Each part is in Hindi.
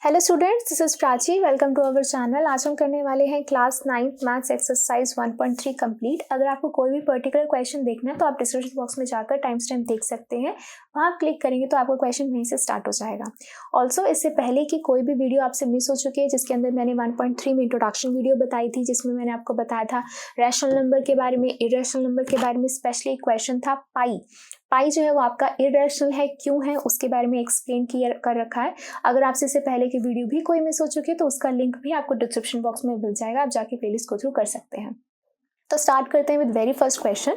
Hello students, this is Prachi. Welcome to our channel. आज हम करने वाले हैं class 9th maths exercise 1.3 complete. अगर आपको कोई भी पर्टिकुलर क्वेश्चन देखना है तो आप डिस्क्रिप्शन बॉक्स में जाकर टाइम स्टैम्प देख सकते हैं। वहाँ क्लिक करेंगे तो आपका क्वेश्चन वहीं से स्टार्ट हो जाएगा। ऑल्सो इससे पहले कि कोई भी वीडियो आपसे मिस हो चुकी है, जिसके अंदर मैंने 1.3 में इंट्रोडक्शन वीडियो बताई थी, जिसमें मैंने आपको बताया था रैशनल नंबर के बारे में, इरेशनल नंबर के बारे में। स्पेशली एक क्वेश्चन था पाई जो है वो आपका इरेशनल है, क्यों है, उसके बारे में एक्सप्लेन कर रखा है। अगर आपसे इससे पहले की वीडियो भी कोई मिस हो चुकी है तो उसका लिंक भी आपको डिस्क्रिप्शन बॉक्स में मिल जाएगा, आप जाके प्लेलिस्ट को थ्रू कर सकते हैं। तो स्टार्ट करते हैं with very first question.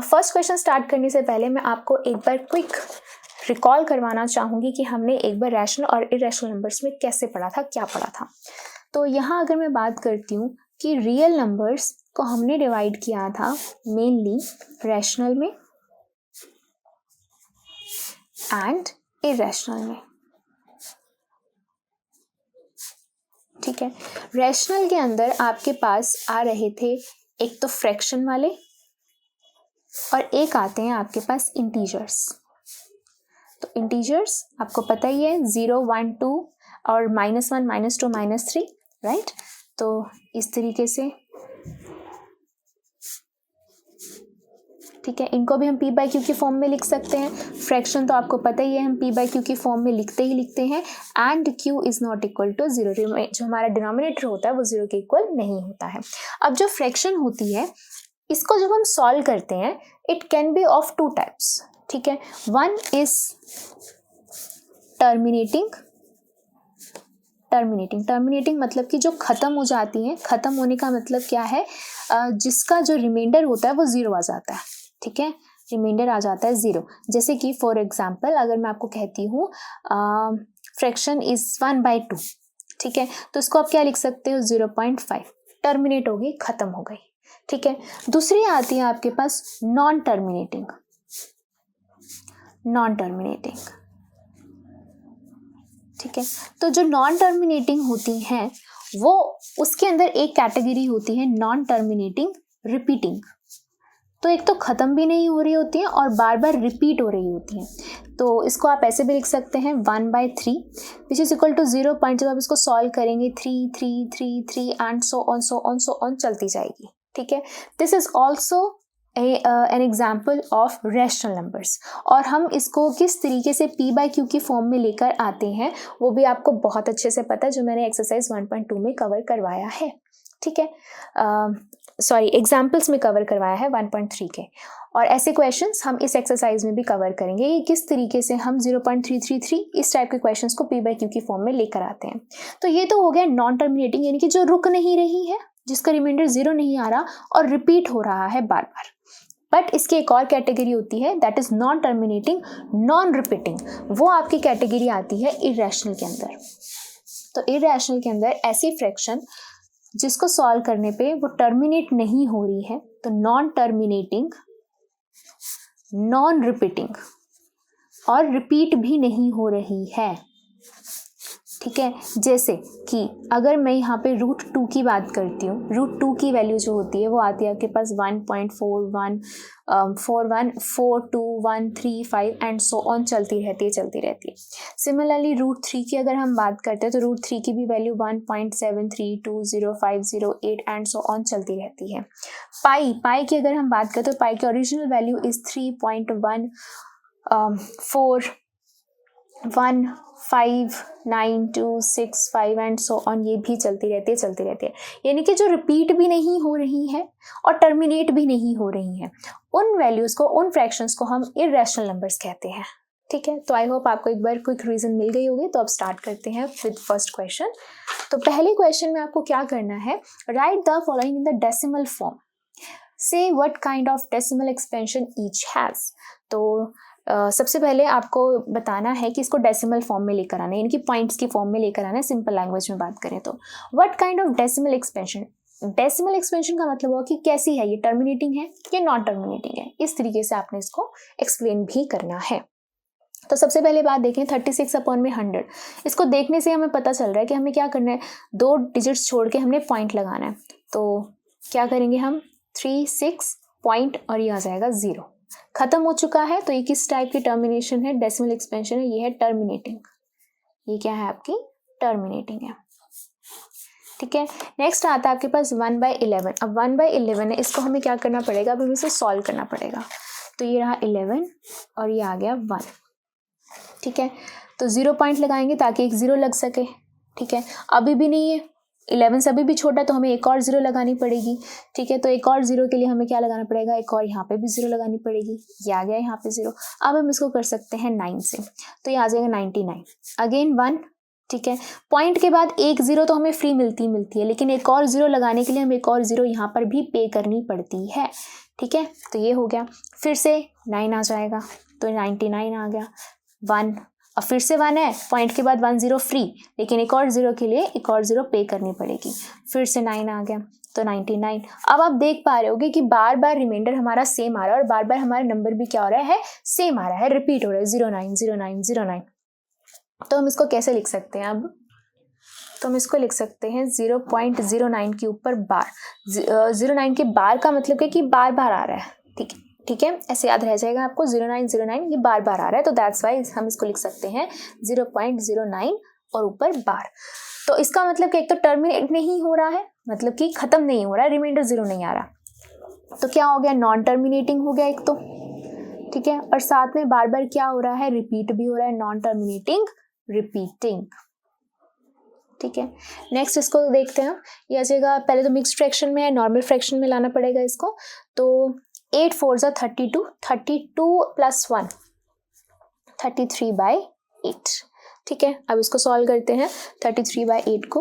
First question start करने से पहले मैं आपको एक बार क्विक रिकॉल करवाना चाहूँगी कि हमने एक बार रैशनल और इरेशनल नंबर्स में कैसे पढ़ा था, क्या पढ़ा था। तो यहाँ अगर मैं बात करती हूँ कि रियल नंबर्स को हमने डिवाइड किया था मेनली रैशनल में एंड इरेशनल में। ठीक है, रैशनल के अंदर आपके पास आ रहे थे एक तो फ्रैक्शन वाले और एक आते हैं आपके पास इंटीजर्स। तो इंटीजर्स आपको पता ही है 0, 1, 2 और -1, -2, -3, राइट। तो इस तरीके से, ठीक है, इनको भी हम p बाई क्यू की फॉर्म में लिख सकते हैं। फ्रैक्शन तो आपको पता ही है, हम p बाई क्यू की फॉर्म में लिखते हैं। And q is not equal to 0, जो हमारा डिनोमिनेटर होता है वो 0 के इक्वल नहीं होता है। अब जो फ्रैक्शन होती है, इसको जब हम सॉल्व करते हैं, it can be of 2 types. ठीक है, वन इज टर्मिनेटिंग मतलब कि जो खत्म हो जाती है। खत्म होने का मतलब क्या है, जिसका जो रिमाइंडर होता है वो 0 आ जाता है। ठीक है, रिमाइंडर आ जाता है 0। जैसे कि फॉर एग्जांपल अगर मैं आपको कहती हूँ फ्रैक्शन इज 1/2, ठीक है, तो इसको आप क्या लिख सकते हो, 0.5। टर्मिनेट होगी, खत्म हो गई। ठीक है, दूसरी आती है आपके पास नॉन टर्मिनेटिंग। ठीक है, तो जो नॉन टर्मिनेटिंग होती हैं वो, उसके अंदर एक कैटेगरी होती है नॉन टर्मिनेटिंग रिपीटिंग। तो एक तो खत्म भी नहीं हो रही होती है और बार बार रिपीट हो रही होती हैं। तो इसको आप ऐसे भी लिख सकते हैं 1/3 विच इज इक्वल टू 0. जब आप इसको सॉल्व करेंगे 3, 3, 3, 3 एंड सो ऑन चलती जाएगी। ठीक है, this is also an example of rational numbers. और हम इसको किस तरीके से p बाई क्यू की फॉर्म में लेकर आते हैं वो भी आपको बहुत अच्छे से पता है, जो मैंने एक्सरसाइज 1.2 में कवर करवाया है। ठीक है, एग्जाम्पल्स में कवर करवाया है 1.3 के। और ऐसे क्वेश्चंस हम इस एक्सरसाइज में भी कवर करेंगे कि किस तरीके से हम 0.333 इस टाइप के क्वेश्चंस को p बाई क्यू की फॉर्म में लेकर आते हैं। तो ये तो हो गया नॉन टर्मिनेटिंग, यानी कि जो रुक नहीं रही है, जिसका रिमाइंडर 0 नहीं आ रहा और रिपीट हो रहा है बार बार। बट इसकी एक और कैटेगरी होती है, that is non terminating non repeating. वो आपकी कैटेगरी आती है इरेशनल के अंदर। तो इरेशनल के अंदर ऐसी फ्रैक्शन जिसको सॉल्व करने पे वो टर्मिनेट नहीं हो रही है, तो नॉन टर्मिनेटिंग, नॉन रिपीटिंग और रिपीट भी नहीं हो रही है। ठीक है, जैसे कि अगर मैं यहाँ पे √2 की बात करती हूँ, √2 की वैल्यू जो होती है वो आती है आपके पास 1.41414213 एंड सो ऑन चलती रहती है। सिमिलरली √3 की अगर हम बात करते हैं तो √3 की भी वैल्यू 1.73205008 एंड सो ऑन चलती रहती है। पाई की अगर हम बात करते हैं तो पाई की original value is 3.14159265 and so on, ये भी चलती रहती है। यानी कि जो रिपीट भी नहीं हो रही है और टर्मिनेट भी नहीं हो रही हैं, उन वैल्यूज को, उन फ्रैक्शंस को हम इरेशनल नंबर्स कहते हैं। ठीक है, तो आई होप आपको एक बार क्विक रीजन मिल गई होगी। तो अब स्टार्ट करते हैं विद फर्स्ट क्वेश्चन। तो पहले क्वेश्चन में आपको क्या करना है, write the following in the decimal form, say what kind of decimal expansion each has. तो सबसे पहले आपको बताना है कि इसको डेसिमल फॉर्म में लेकर आना है, यानी कि पॉइंट्स की फॉर्म में लेकर आना है। सिंपल लैंग्वेज में बात करें तो what kind of decimal expansion, decimal expansion का मतलब हुआ कि कैसी है, ये टर्मिनेटिंग है या नॉन टर्मिनेटिंग है। इस तरीके से आपने इसको एक्सप्लेन भी करना है। तो सबसे पहले बात देखें 36/100। इसको देखने से हमें पता चल रहा है कि हमें क्या करना है, 2 डिजिट्स छोड़ के हमने पॉइंट लगाना है। तो क्या करेंगे हम, 3, 6 पॉइंट और ये आ जाएगा 0। खत्म हो चुका है, तो ये किस टाइप की टर्मिनेशन है, डेसिमल एक्सपेंशन है, ये है टर्मिनेटिंग। ये क्या है आपकी टर्मिनेटिंग है। ठीक है, नेक्स्ट आता है आपके पास 1/11। अब 1/11 है, इसको हमें क्या करना पड़ेगा, अब हमें इसे सॉल्व करना पड़ेगा। तो ये रहा 11 और ये आ गया 1। ठीक है, तो 0 पॉइंट लगाएंगे ताकि एक 0 लग सके। ठीक है, अभी भी नहीं है, 11 से अभी भी छोटा, तो हमें एक और 0 लगानी पड़ेगी। ठीक है, तो एक और 0 के लिए हमें क्या लगाना पड़ेगा, एक और यहाँ पे भी 0 लगानी पड़ेगी। ये आ गया यहाँ पे 0। अब हम इसको कर सकते हैं 9 से, तो ये आ जाएगा 99। अगेन 1। ठीक है, पॉइंट के बाद एक 0 तो हमें फ्री मिलती है, लेकिन एक और 0 लगाने के लिए हमें एक और 0 यहाँ पर भी पे करनी पड़ती है। ठीक है, तो ये हो गया, फिर से 9 आ जाएगा, तो 99 आ गया। 1, अब फिर से 1 है, पॉइंट के बाद 1 0 फ्री, लेकिन एक और 0 के लिए एक और 0 पे करनी पड़ेगी। फिर से 9 आ गया, तो 99। अब आप देख पा रहे होगे कि बार बार रिमाइंडर हमारा सेम आ रहा है और बार बार हमारा नंबर भी क्या हो रहा है, सेम आ रहा है, रिपीट हो रहा है, 09 09 09। तो हम इसको कैसे लिख सकते हैं, अब तो हम इसको लिख सकते हैं 0.09 के ऊपर बार। 09 के बार का मतलब है कि बार बार आ रहा है। ठीक है, ऐसे याद रह जाएगा आपको, 0909 ये बार बार आ रहा है, तो दैट्स वाई हम इसको लिख सकते हैं 0.09 और ऊपर बार। तो इसका मतलब कि एक तो टर्मिनेट नहीं हो रहा है, मतलब कि खत्म नहीं हो रहा है, रिमाइंडर 0 नहीं आ रहा, तो क्या हो गया, नॉन टर्मिनेटिंग हो गया एक तो। ठीक है, और साथ में बार बार क्या हो रहा है, रिपीट भी हो रहा है, नॉन टर्मिनेटिंग रिपीटिंग। ठीक है, नेक्स्ट इसको देखते हैं। ये आ जाएगा, पहले तो मिक्स्ड फ्रैक्शन में है, नॉर्मल फ्रैक्शन में लाना पड़ेगा इसको। तो 8 4 जा 32, 32 + 1 33/8। ठीक है, अब इसको सॉल्व करते हैं 33/8 को।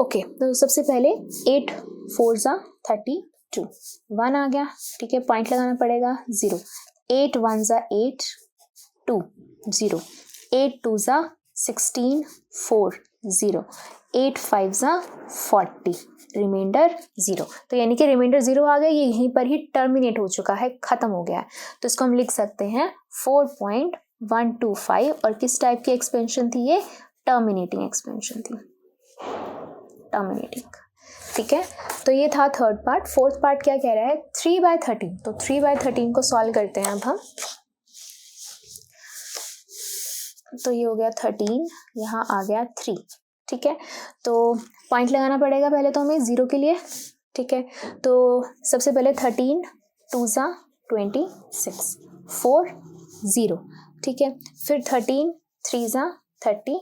ओके, तो सबसे पहले 8 4 जा 32, 1 आ गया। ठीक है, पॉइंट लगाना पड़ेगा 0। 8 1 जा 8 2 0, 8 2 जा 16 4 0, 8 5 जा 40, रिमाइंडर 0। तो यानी कि रिमाइंडर 0 आ गया, ये यहीं पर ही टर्मिनेट हो चुका है, खत्म हो गया है। तो इसको हम लिख सकते हैं 4.125। और किस टाइप की एक्सपेंशन थी ये, टर्मिनेटिंग एक्सपेंशन थी, टर्मिनेटिंग। ठीक है, तो ये था थर्ड पार्ट। फोर्थ पार्ट क्या कह रहा है, 3/13। तो 3/13 को सॉल्व करते हैं अब हम। तो ये हो गया 13, यहाँ आ गया 3। ठीक है, तो पॉइंट लगाना पड़ेगा पहले तो हमें 0 के लिए। ठीक है, तो सबसे पहले 13 2 जा 26 4 0। ठीक है, फिर 13 3 जा 39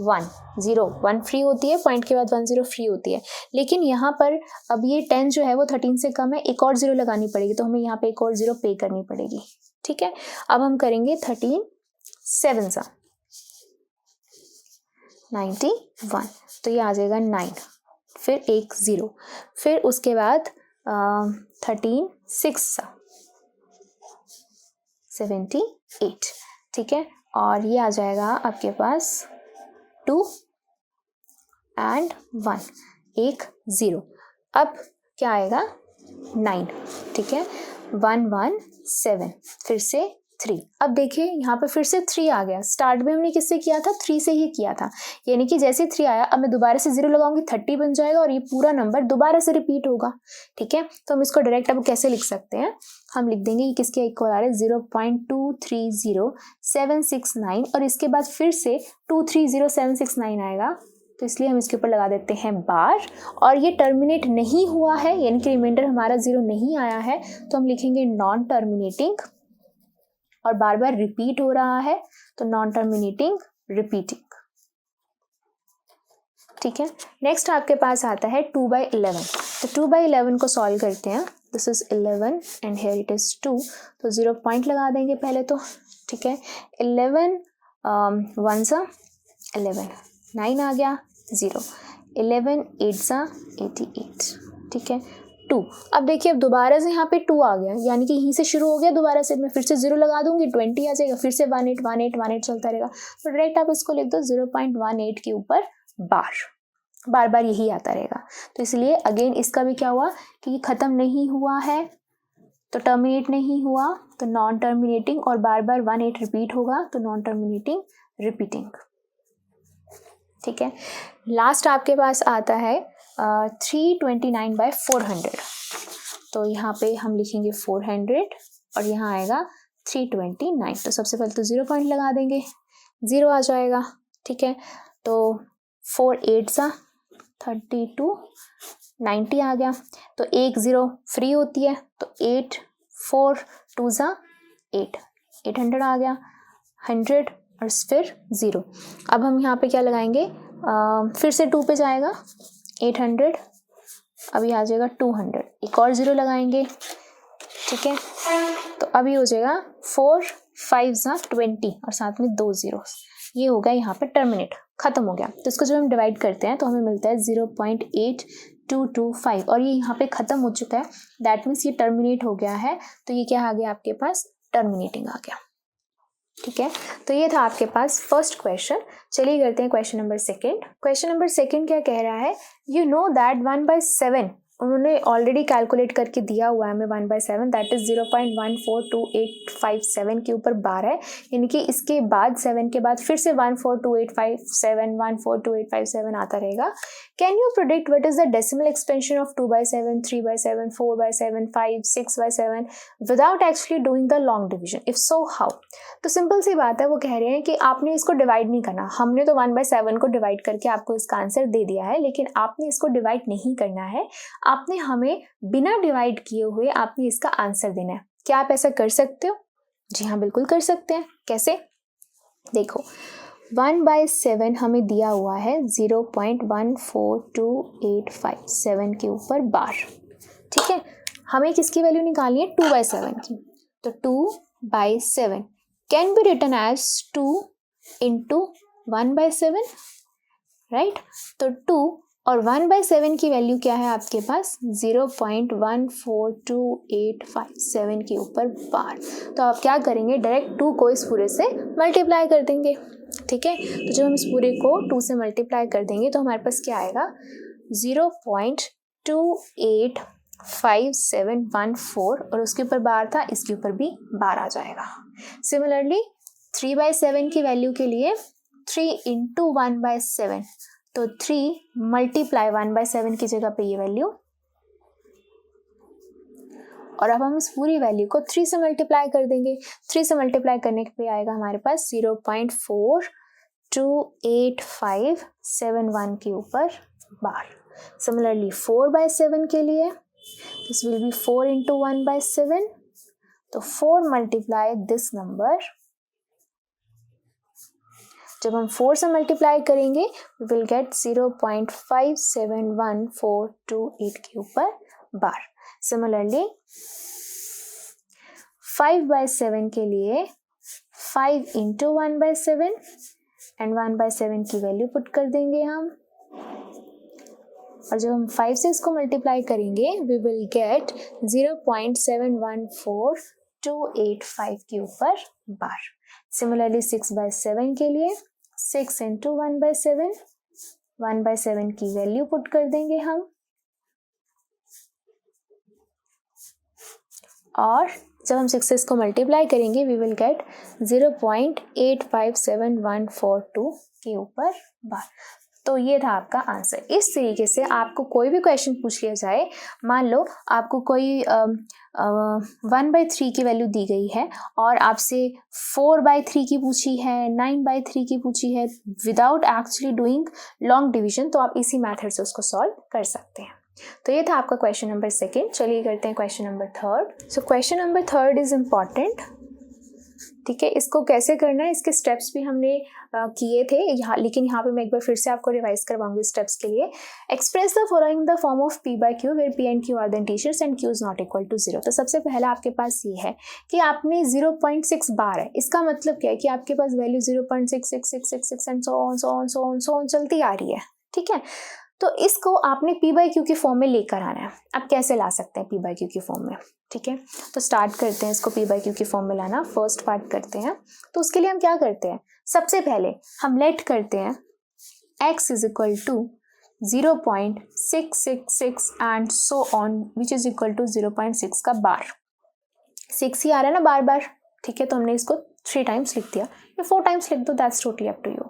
1 0, 1 फ्री होती है, पॉइंट के बाद 1 0 फ्री होती है, लेकिन यहाँ पर अब ये 10 जो है वो 13 से कम है, एक और 0 लगानी पड़ेगी, तो हमें यहाँ पे एक और 0 पे करनी पड़ेगी। ठीक है, अब हम करेंगे 13 7 जा 91, तो ये आ जाएगा 9, फिर एक 0, फिर उसके बाद 13 6 जा 78। ठीक है, और ये आ जाएगा आपके पास 2 and 1, एक 0। अब क्या आएगा 9। ठीक है, 1 1 7, फिर से 3। अब देखिए यहाँ पे फिर से 3 आ गया, स्टार्ट में हमने किससे किया था, 3 से ही किया था, यानी कि जैसे 3 आया, अब मैं दोबारा से 0 लगाऊंगी, 30 बन जाएगा और ये पूरा नंबर दोबारा से रिपीट होगा। ठीक है, तो हम इसको डायरेक्ट अब कैसे लिख सकते हैं, हम लिख देंगे कि किसके इक्वल आ रहा है, 0.230769 और इसके बाद फिर से 230769 आएगा, तो इसलिए हम इसके ऊपर लगा देते हैं बार। और ये टर्मिनेट नहीं हुआ है, यानी कि रिमाइंडर हमारा 0 नहीं आया है, तो हम लिखेंगे नॉन टर्मिनेटिंग, और बार बार रिपीट हो रहा है, तो नॉन टर्मिनेटिंग रिपीटिंग। ठीक है, नेक्स्ट आपके पास आता है 2/11। तो 2/11 को सॉल्व करते हैं। This is 11 and here it is 2, तो 0 पॉइंट लगा देंगे पहले तो। ठीक है, 11 1 जा 11, 9 आ गया 0, 11 8 जा 88। ठीक है, 2। अब देखिए, अब दोबारा से यहाँ पे 2 आ गया, यानी कि यहीं से शुरू हो गया, दोबारा से मैं फिर से 0 लगा दूंगी, 20 आ जाएगा, फिर से 18 18 18 चलता रहेगा। तो डायरेक्ट आप इसको लिख दो 0.18 के ऊपर बार, बार बार यही आता रहेगा। तो इसलिए अगेन इसका भी क्या हुआ कि खत्म नहीं हुआ है, तो टर्मिनेट नहीं हुआ, तो नॉन टर्मिनेटिंग, और बार बार 18 रिपीट होगा, तो नॉन टर्मिनेटिंग रिपीटिंग। ठीक है, लास्ट आपके पास आता है 329/400। तो यहाँ पे हम लिखेंगे 400 और यहाँ आएगा 329। तो सबसे पहले तो 0 पॉइंट लगा देंगे, 0 आ जाएगा, ठीक है। तो 4 8 सा 32, 90 आ गया। तो 1 0 फ्री होती है, तो 8 4 2 सा 8, 800 आ गया, 100 और फिर 0। अब हम यहाँ पे क्या लगाएंगे, फिर से 2 पे जाएगा 800, अभी आ जाएगा 200, एक और 0 लगाएंगे, ठीक है। तो अभी हो जाएगा 4 5 सा 20 और साथ में 2 0, ये हो गया यहाँ पे टर्मिनेट, खत्म हो गया। तो इसको जब हम डिवाइड करते हैं तो हमें मिलता है 0.8225 और ये यहाँ पे खत्म हो चुका है, दैट मीन्स ये टर्मिनेट हो गया है। तो ये क्या आ गया आपके पास, टर्मिनेटिंग आ गया, ठीक है। तो ये था आपके पास फर्स्ट क्वेश्चन। चलिए करते हैं question number second. Question number second क्या कह रहा है, यू नो दैट 1/7 उन्होंने ऑलरेडी कैलकुलेट करके दिया हुआ है हमें 1/7 दैट इज 0.142857 के ऊपर बार है, यानी कि इसके बाद 7 के बाद फिर से 14285 14285 आता रहेगा। Can you predict what is the decimal expansion of 2/7 3/7 4/7 5 6/7 without actually doing the long division, if so how. तो सिंपल सी बात है, वो कह रहे हैं कि आपने इसको डिवाइड नहीं करना, हमने तो 1/7 को डिवाइड करके आपको इसका आंसर दे दिया है, लेकिन आपने इसको डिवाइड नहीं करना है, आपने हमें बिना डिवाइड किए हुए आपने इसका आंसर देना है। क्या आप ऐसा कर सकते हो? जी हाँ, बिल्कुल कर सकते हैं। कैसे? देखो 1/7 हमें दिया हुआ है 0.14285 के ऊपर बार, ठीक है। हमें किसकी वैल्यू निकालनी है, 2/7 की। तो 2/7 can be written as 2 into 1/7, right. तो 2 और 1/7 की वैल्यू क्या है आपके पास, 0.14285 के ऊपर बार। तो आप क्या करेंगे, डायरेक्ट 2 को इस पूरे से मल्टीप्लाई कर देंगे, ठीक है। तो जब हम इस पूरे को 2 से मल्टीप्लाई कर देंगे तो हमारे पास क्या आएगा, 0.285714 और उसके ऊपर बार था, इसके ऊपर भी बार आ जाएगा। सिमिलरली 3/7 की वैल्यू के लिए 3 into 1/7, तो 3 मल्टीप्लाई 1/7 की जगह पे ये वैल्यू, और अब हम इस पूरी वैल्यू को 3 से मल्टीप्लाई कर देंगे। 3 से मल्टीप्लाई करने पे आएगा हमारे पास 0.42857 के ऊपर बार। सिमिलरली 4/7 के लिए दिस विल बी 4 into 1/7, तो 4 मल्टीप्लाई दिस नंबर, जब हम 4 से मल्टीप्लाई करेंगे वी विल गेट 0.571428 के ऊपर बार। सिमिलरली 5/7 के लिए 5 into 1/7 एंड 1/7 की वैल्यू पुट कर देंगे हम, और जब हम 5 से इसको मल्टीप्लाई करेंगे वी विल गेट 0.714285 के ऊपर बार। सिमिलरली 6/7 के लिए 6 into 1/7, 1/7 की वैल्यू पुट कर देंगे हम, और जब हम 6 से इसको मल्टीप्लाई करेंगे वी विल गेट 0.857142 के ऊपर बार। तो ये था आपका आंसर। इस तरीके से आपको कोई भी क्वेश्चन पूछ लिया जाए, मान लो आपको कोई 1/3 की वैल्यू दी गई है और आपसे 4/3 की पूछी है, 9/3 की पूछी है, without actually doing long division, तो आप इसी मेथड से उसको सॉल्व कर सकते हैं। तो ये था आपका क्वेश्चन नंबर सेकंड। चलिए करते हैं question number third. So question number third is important, ठीक है। इसको कैसे करना है, इसके स्टेप्स भी हमने किए थे यहाँ, लेकिन यहाँ पे मैं एक बार फिर से आपको रिवाइज करवाऊंगी स्टेप्स के लिए। Express the following the form of P/Q where P and Q are the integers and Q is not equal to 0। तो सबसे पहला आपके पास ये है कि आपने 0.6 बार है, इसका मतलब क्या है कि आपके पास वैल्यू 0.66666 एंड सो ऑन चलती आ रही है, ठीक है। तो इसको आपने P/Q की फॉर्म में लेकर आना है। अब कैसे ला सकते हैं P/Q की फॉर्म में, ठीक है। तो स्टार्ट करते हैं इसको P/Q की फॉर्म में लाना, फर्स्ट पार्ट करते हैं। तो उसके लिए हम क्या करते हैं, सबसे पहले हम लेट करते हैं x is equal to 0.666 and so on which is equal to 0.6 का बार। 6 ही आ रहा है ना बार बार, ठीक है। तो हमने इसको 3 टाइम्स लिख दिया, या 4 टाइम्स लिख दो, that's totally up to you,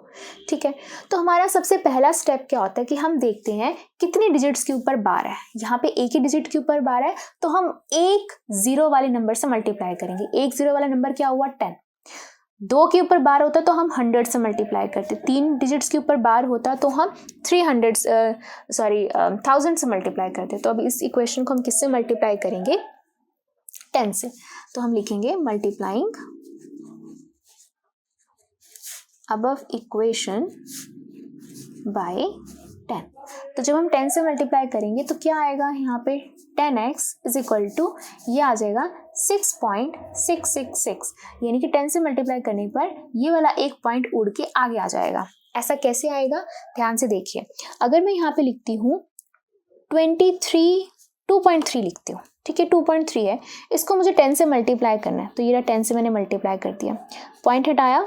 ठीक है। तो हमारा सबसे पहला स्टेप क्या होता है कि हम देखते हैं कितने डिजिट्स के ऊपर बार है। यहाँ पे एक ही डिजिट के ऊपर बार है, तो हम एक 0 वाले नंबर से मल्टीप्लाई करेंगे। एक 0 वाला नंबर क्या हुआ, 10। 2 के ऊपर बार होता तो हम 100 से मल्टीप्लाई करते, 3 डिजिट्स के ऊपर बार होता तो हम 1000 से मल्टीप्लाई करते। तो अब इस इक्वेशन को हम किससे मल्टीप्लाई करेंगे, 10 से। तो हम लिखेंगे मल्टीप्लाइंग अबव इक्वेशन बाय 10। तो जब हम 10 से मल्टीप्लाई करेंगे तो क्या आएगा यहाँ पे, 10x इज इक्वल टू ये आ जाएगा 6.666, यानी कि 10 से मल्टीप्लाई करने पर ये वाला एक पॉइंट उड़ के आगे आ जाएगा। ऐसा कैसे आएगा, ध्यान से देखिए। अगर मैं यहाँ पे लिखती हूँ 2.3 लिखती हूँ, ठीक है, 2.3 है, इसको मुझे 10 से मल्टीप्लाई करना है, तो ये 10 से मैंने मल्टीप्लाई कर दिया, पॉइंट हटाया,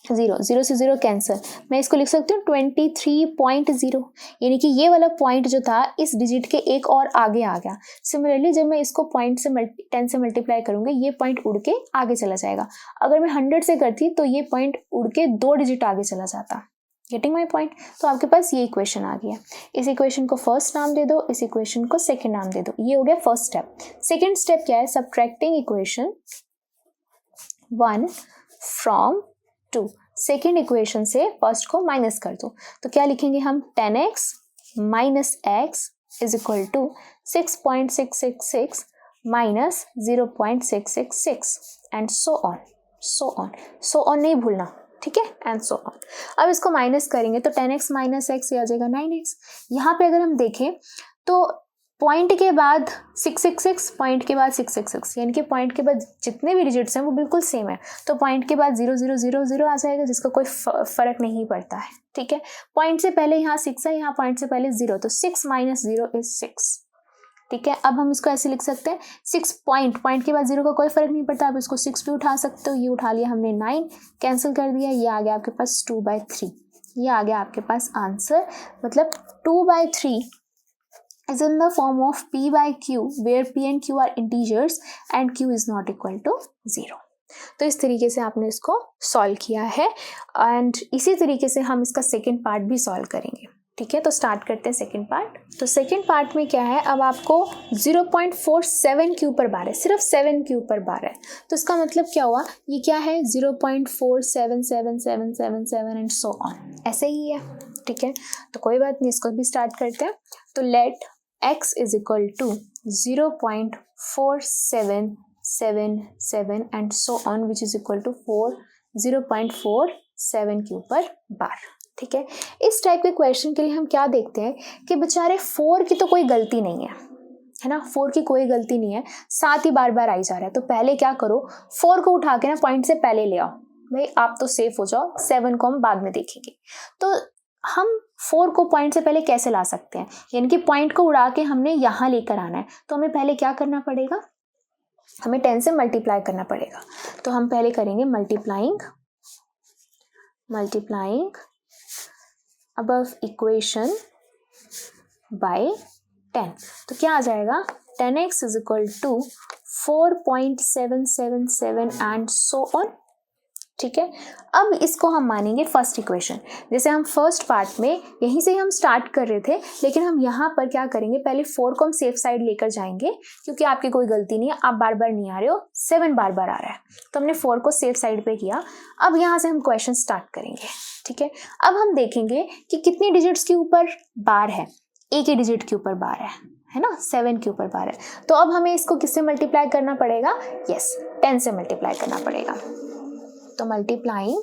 0 से 0 कैंसिल, मैं इसको लिख सकती हूँ 23.0, यानी कि ये वाला पॉइंट जो था इस डिजिट के एक और आगे आ गया। सिमिलरली जब मैं इसको पॉइंट से 10 से मल्टीप्लाई करूँगी, ये पॉइंट उड़ के आगे चला जाएगा। अगर मैं 100 से करती तो ये पॉइंट उड़ के 2 डिजिट आगे चला जाता। Getting my point. तो आपके पास ये इक्वेशन आ गया। इस इक्वेशन को फर्स्ट नाम दे दो, इस इक्वेशन को सेकेंड नाम दे दो। ये हो गया फर्स्ट स्टेप। सेकेंड स्टेप क्या है, subtracting equation 1 from 2। Second equation से फर्स्ट को माइनस कर दो, तो क्या लिखेंगे हम, 10x minus x is equal to 6.666 minus 0.666 and so on नहीं भूलना, ठीक है, एंड सो ऑन। अब इसको माइनस करेंगे तो 10x माइनस x आ जाएगा 9x। यहाँ पे अगर हम देखें तो पॉइंट के बाद 666, पॉइंट के बाद 666, यानी कि पॉइंट के बाद जितने भी डिजिट्स हैं वो बिल्कुल सेम है। तो पॉइंट के बाद 0000 आ जाएगा, जिसका कोई फर्क नहीं पड़ता है, ठीक है। पॉइंट से पहले यहाँ 6 है, यहाँ पॉइंट से पहले 0, तो 6 माइनस 0 इज 6, ठीक है। अब हम इसको ऐसे लिख सकते हैं 6 पॉइंट के बाद 0 का कोई फर्क नहीं पड़ता। आप इसको 6 भी उठा सकते हो, ये उठा लिया हमने 9, कैंसिल कर दिया, ये आ गया आपके पास 2/3। ये आ गया आपके पास आंसर, मतलब 2/3 is in the form of p by q where p and q are integers and q is not equal to 0। तो इस तरीके से आपने इसको सॉल्व किया है एंड इसी तरीके से हम इसका सेकेंड पार्ट भी सॉल्व करेंगे, ठीक है। तो स्टार्ट करते हैं सेकेंड पार्ट। तो सेकेंड पार्ट में क्या है, अब आपको 0.47 के ऊपर बार है, सिर्फ 7 के ऊपर बार है। तो इसका मतलब क्या हुआ, ये क्या है 0.47777 एंड सो ऑन, ऐसे ही है, ठीक है। तो कोई बात नहीं, इसको भी स्टार्ट करते हैं। तो let x is equal to 0.4777 and so on which is equal to 0.47 के ऊपर बार, ठीक है। इस टाइप के क्वेश्चन के लिए हम क्या देखते हैं कि बेचारे 4 की तो कोई गलती नहीं है ना, 4 की कोई गलती नहीं है, साथ ही बार बार आई जा रहा है। तो पहले क्या करो, 4 को उठा के ना पॉइंट से पहले ले आओ, भाई आप तो सेफ हो जाओ, 7 को हम बाद में देखेंगे। तो हम 4 को पॉइंट से पहले कैसे ला सकते हैं, यानी कि पॉइंट को उड़ा के हमने यहाँ लेकर आना है, तो हमें पहले क्या करना पड़ेगा, हमें 10 से मल्टीप्लाई करना पड़ेगा। तो हम पहले करेंगे मल्टीप्लाइंग अबव इक्वेशन बाय 10। तो क्या आ जाएगा, 10x is equal to 4.777 and so on, ठीक है। अब इसको हम मानेंगे फर्स्ट इक्वेशन। जैसे हम फर्स्ट पार्ट में यहीं से हम स्टार्ट कर रहे थे, लेकिन हम यहाँ पर क्या करेंगे, पहले 4 को हम सेफ साइड लेकर जाएंगे, क्योंकि आपकी कोई गलती नहीं है, आप बार बार नहीं आ रहे हो, 7 बार बार आ रहा है, तो हमने 4 को सेफ साइड पे किया। अब यहाँ से हम क्वेश्चन स्टार्ट करेंगे, ठीक है। अब हम देखेंगे कि कितनी डिजिट्स के ऊपर बार है, एक ही डिजिट के ऊपर बार है ना, 7 के ऊपर बार है। तो अब हमें इसको किससे मल्टीप्लाई करना पड़ेगा, यस 10 से मल्टीप्लाई करना पड़ेगा। तो मल्टीप्लाइंग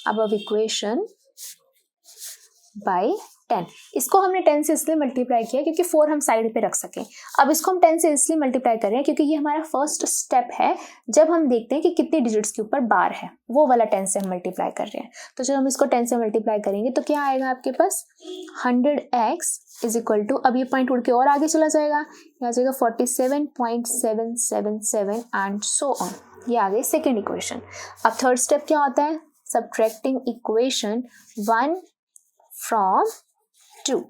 अबव इक्वेशन बाय 10, इसको हमने 10 से इसलिए मल्टीप्लाई किया क्योंकि 4 हम साइड पे रख सकें। अब इसको हम 10 से इसलिए मल्टीप्लाई कर रहे हैं क्योंकि ये हमारा फर्स्ट स्टेप है, जब हम देखते हैं कि कितने डिजिट्स के ऊपर बार है, वो वाला 10 से हम मल्टीप्लाई कर रहे हैं। तो जब हम इसको 10 से मल्टीप्लाई करेंगे तो क्या आएगा आपके पास, 100x इज इक्वल टू, अब ये पॉइंट उड़ के और आगे चला जाएगा, ये आ जाएगा 47.777 एंड सो ऑन। ये आ गई सेकेंड इक्वेशन। अब थर्ड स्टेप क्या होता है, सबट्रैक्टिंग इक्वेशन 1 फ्रॉम 2।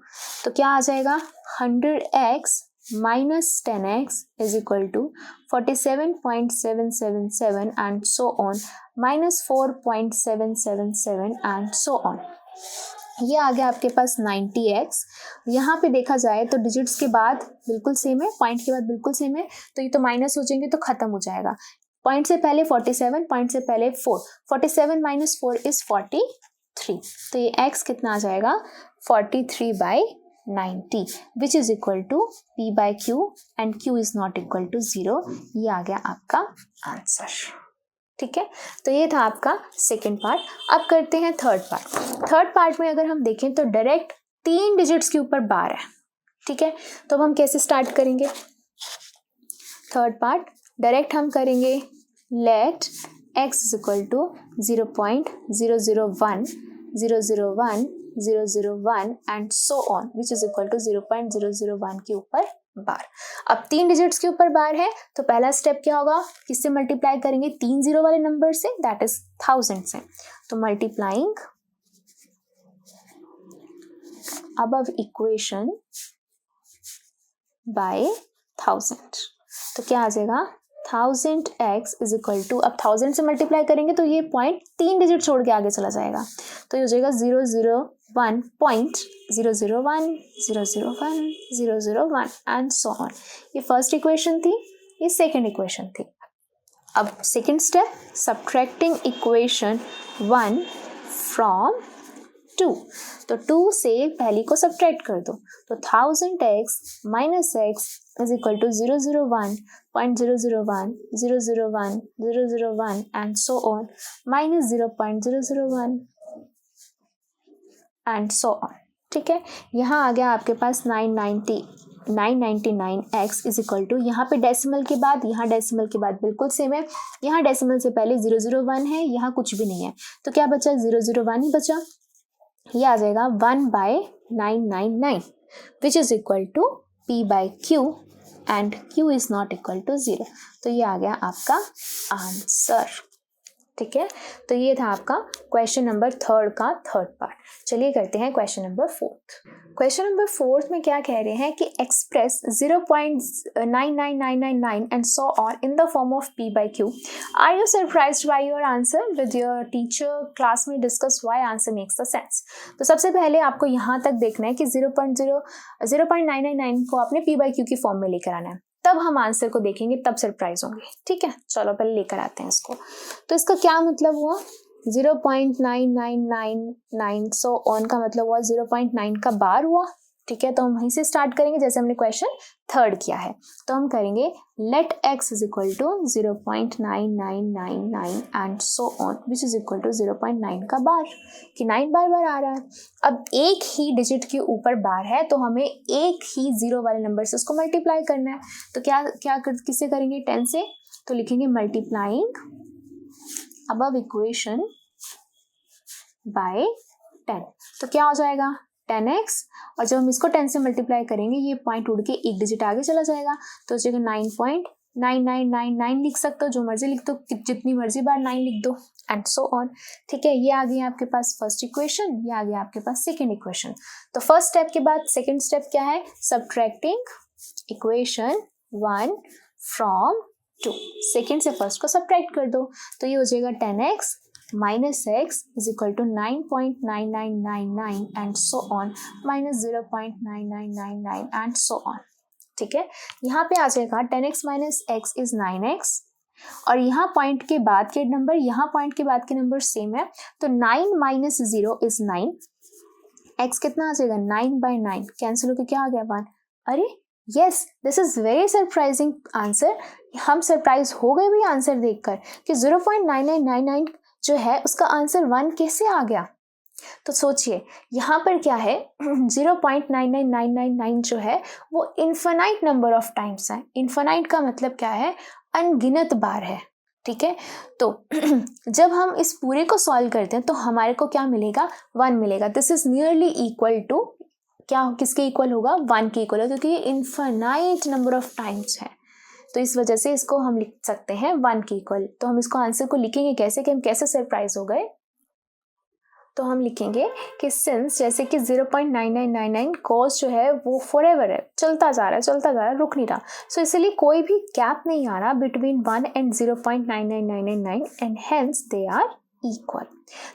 तो क्या आ जाएगा, 100x minus 10x is equal to 47.777 and so on minus 4.777 and so on. ये आ गया आपके पास 90x। यहाँ पे देखा जाए तो डिजिट्स के बाद बिल्कुल सेम है, पॉइंट के बाद बिल्कुल सेम है, तो ये तो माइनस हो जाएंगे तो खत्म हो जाएगा। पॉइंट से पहले 47, पॉइंट से पहले 4, 47 माइनस 4 इज 43, तो ये x कितना आ जाएगा 43/90 which is equal to p/q and q is not equal to 0। ये आ गया आपका आंसर। ठीक है, तो ये था आपका सेकेंड पार्ट। अब करते हैं थर्ड पार्ट। थर्ड पार्ट में अगर हम देखें तो डायरेक्ट 3 डिजिट्स के ऊपर बार है। ठीक है, तो अब हम कैसे स्टार्ट करेंगे थर्ड पार्ट? डायरेक्ट हम करेंगे let x is equal to 0.001 001 001 and so on which is equal to 0.001 के ऊपर बार। अब 3 डिजिट्स के ऊपर बार है तो पहला स्टेप क्या होगा, किससे मल्टीप्लाई करेंगे, 3 0 वाले नंबर से, दैट इज 1000 से। तो मल्टीप्लाइंग above equation by 1000, तो क्या आ जाएगा 1000x इज इक्वल टू, अब 1000 से मल्टीप्लाई करेंगे तो ये पॉइंट 3 डिजिट छोड़ के आगे चला जाएगा, तो ये हो जाएगा 001.001 एंड सो ऑन। ये फर्स्ट इक्वेशन थी, ये सेकेंड इक्वेशन थी। अब second step, subtracting equation 1 from 2, तो 2 से पहली को सब्ट्रैक्ट कर दो, तो 1000x minus x is equal to 001.001 001 001 and so on minus 0.001 and so on. ठीक है, यहाँ आ गया आपके पास 999x इज इक्वल टू, यहाँ पे डेसिमल के बाद, यहाँ डेसिमल के बाद बिल्कुल सेम है, यहाँ डेसिमल से पहले 001 है, यहाँ कुछ भी नहीं है, तो क्या बचा 001 ही बचा। ये आ जाएगा 1/999 which is equal to p/q and q is not equal to 0, तो ये आ गया आपका आंसर। ठीक है, तो ये था आपका क्वेश्चन नंबर थर्ड का थर्ड पार्ट। चलिए करते हैं question number fourth. Question number fourth में क्या कह रहे हैं कि express 0.99999 and so on in the form of p/q। Are you surprised by your answer? With your teacher class में discuss why answer makes the sense. तो सबसे पहले आपको यहाँ तक देखना है कि 0.999 को आपने p/q की फॉर्म में लेकर आना है, तब हम आंसर को देखेंगे, तब सरप्राइज होंगे। ठीक है, चलो पहले लेकर आते हैं इसको। तो इसका क्या मतलब हुआ, 0.9999 सो ऑन का मतलब हुआ 0.9 का बार हुआ। ठीक है, तो हम वहीं से स्टार्ट करेंगे जैसे हमने क्वेश्चन थर्ड किया है। तो हम करेंगे let x is equal to 0.9999 and so on which is equal to 0.9 का बार, कि 9 बार बार आ रहा है। अब एक ही डिजिट के ऊपर बार है तो हमें एक ही 0 वाले नंबर से उसको मल्टीप्लाई करना है, तो किससे करेंगे, 10 से। तो लिखेंगे मल्टीप्लाइंग अबव इक्वेशन बाय 10, तो क्या हो जाएगा 10x, और जब हम इसको 10 से मल्टीप्लाई करेंगे ये पॉइंट उड़ के एक डिजिट आगे चला जाएगा, तो हो जाएगा 9.9999 लिख सकते हो, जो मर्जी लिख दो, जितनी मर्जी बार 9 लिख दो एंड सो ऑन। ठीक है, ये आ गई आपके पास फर्स्ट इक्वेशन, ये आ गया आपके पास सेकेंड इक्वेशन। तो फर्स्ट स्टेप के बाद सेकेंड स्टेप क्या है, सब्ट्रैक्टिंग इक्वेशन 1 फ्रॉम 2, सेकेंड से फर्स्ट को सब्ट्रैक्ट कर दो, तो ये हो जाएगा 10x minus x is equal to 9.9999 and so on minus 0.9999 and so on। ठीक है, यहाँ पे आ जाएगा 10x minus x is 9x, और यहाँ पॉइंट के बाद के नंबर, यहाँ पॉइंट के बाद के नंबर सेम है, तो 9 minus 0 is 9, x कितना आ जाएगा 9/9, कैंसिल होकर क्या आ गया 1। अरे yes, this is very surprising answer. हम सरप्राइज हो गए भी आंसर देखकर कि 0.9999 जो है उसका आंसर 1 कैसे आ गया। तो सोचिए यहाँ पर क्या है 0.99999 जो है वो इन्फिनाइट नंबर ऑफ टाइम्स है। इन्फिनाइट का मतलब क्या है, अनगिनत बार है। ठीक है, तो जब हम इस पूरे को सॉल्व करते हैं तो हमारे को क्या मिलेगा 1 मिलेगा। This is nearly equal to, क्या किसके इक्वल होगा 1 के इक्वल है, क्योंकि ये इन्फिनाइट नंबर ऑफ टाइम्स है, तो इस वजह से इसको हम लिख सकते हैं 1 के इक्वल। तो हम इसको आंसर को लिखेंगे कैसे कि हम कैसे सरप्राइज हो गए, तो हम लिखेंगे कि सिंस जैसे कि 0.9999 कॉज जो है वो फॉरएवर है, चलता जा रहा है, रुक नहीं रहा, सो इसलिए कोई भी गैप नहीं आ रहा between 1 and 0.99999 and hence they are equal.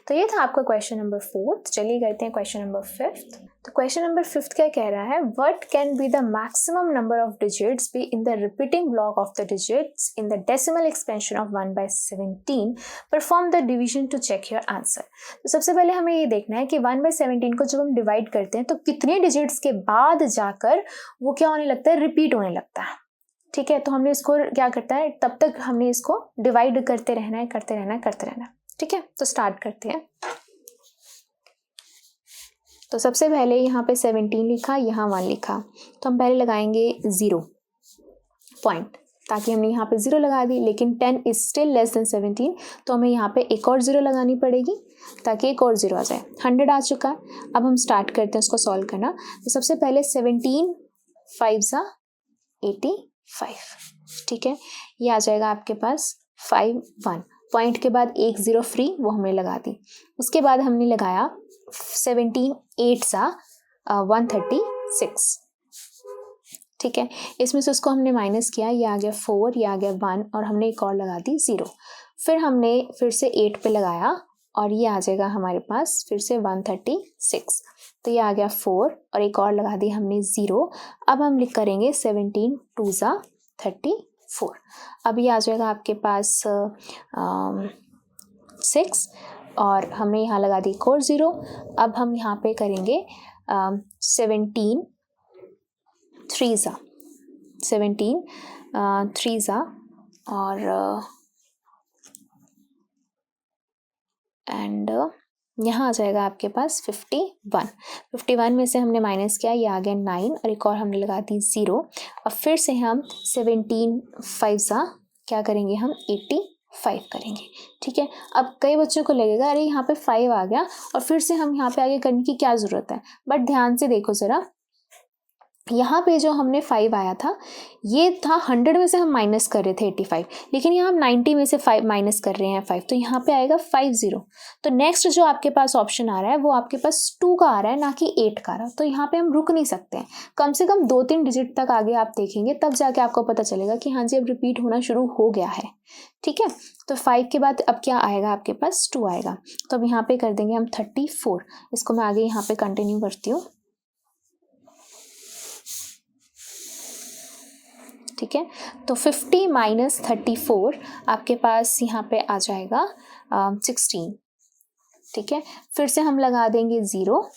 तो ये था आपका क्वेश्चन नंबर 4। चलिए करते हैं क्वेश्चन नंबर 5। तो क्वेश्चन नंबर 5 क्या कह रहा है, what can be the maximum number of digits be in the repeating block of the digits in the decimal expansion of 1/17, perform the division to check your answer. तो सबसे पहले हमें ये देखना है कि 1/17 को जब हम डिवाइड करते हैं तो कितने डिजिट्स के बाद जाकर वो क्या होने लगता है, रिपीट होने लगता है। ठीक है, तो हमने इसको क्या करता है, तब तक हमने इसको डिवाइड करते रहना है, करते रहना है, करते रहना है। ठीक है, तो स्टार्ट करते हैं। तो सबसे पहले यहाँ पे 17 लिखा, यहाँ 1 लिखा, तो हम पहले लगाएंगे 0 पॉइंट, ताकि हमने यहाँ पे 0 लगा दी, लेकिन 10 इज स्टिल लेस देन 17, तो हमें यहाँ पे एक और 0 लगानी पड़ेगी ताकि एक और 0 आ जाए। 100 आ चुका है। अब हम स्टार्ट करते हैं उसको सॉल्व करना। तो सबसे पहले 17 5 85, ठीक है, ये आ जाएगा आपके पास 5 1, पॉइंट के बाद एक 0 फ्री, वो हमने लगा दी। उसके बाद हमने लगाया 17 8 136, ठीक है, इसमें से उसको हमने माइनस किया, ये आ गया 4, ये आ गया 1, और हमने एक और लगा दी 0। फिर हमने फिर से 8 पे लगाया और ये आ जाएगा हमारे पास फिर से 136, तो ये आ गया 4 और एक और लगा दी हमने 0। अब हम लिख करेंगे 17 2 34, अब ये आ जाएगा आपके पास 6, और हमने यहाँ लगा दी एक और 0। अब हम यहाँ पे करेंगे 17 3 और एंड यहाँ आ जाएगा आपके पास 51 में से हमने माइनस किया, ये आ गया 9, और एक और हमने लगा दी 0। अब फिर से हम 17 5 क्या करेंगे, हम 85 करेंगे। ठीक है, अब कई बच्चों को लगेगा अरे यहाँ पे 5 आ गया और फिर से हम यहाँ पे आगे करने की क्या ज़रूरत है, बट ध्यान से देखो ज़रा, यहाँ पे जो हमने 5 आया था ये था 100 में से हम माइनस कर रहे थे 85, लेकिन यहाँ हम 90 में से 5 माइनस कर रहे हैं 5, तो यहाँ पे आएगा 50। तो नेक्स्ट जो आपके पास ऑप्शन आ रहा है वो आपके पास 2 का आ रहा है, ना कि 8 का आ रहा है। तो यहाँ पे हम रुक नहीं सकते हैं, कम से कम 2-3 डिजिट तक आगे आप देखेंगे, तब जाके आपको पता चलेगा कि हाँ जी अब रिपीट होना शुरू हो गया है। ठीक है, तो 5 के बाद अब क्या आएगा आपके पास, 2 आएगा। तो अब यहाँ पे कर देंगे हम 34, इसको मैं आगे यहाँ पे कंटिन्यू करती हूँ। ठीक है, तो 50 माइनस 34 आपके पास यहाँ पे आ जाएगा 16। ठीक है, फिर से हम लगा देंगे 0,